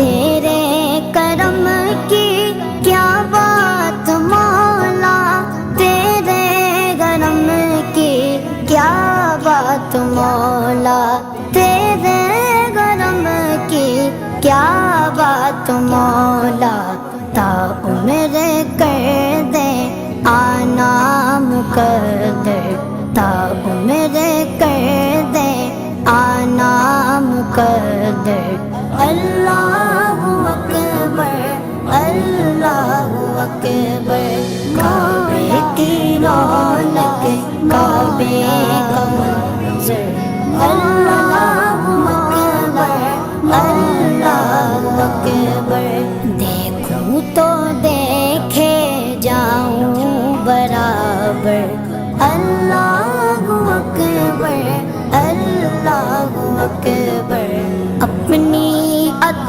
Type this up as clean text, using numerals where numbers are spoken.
تیرے کرم کی کیا بات مولا، تیرے کرم کی کیا بات مولا، تیرے کرم کی کیا بات مولا، تا عمر کر دے آنا مقدر، تا عمر کر دے آنا مقدر۔ اللہ اکبر، اللہ اکبر۔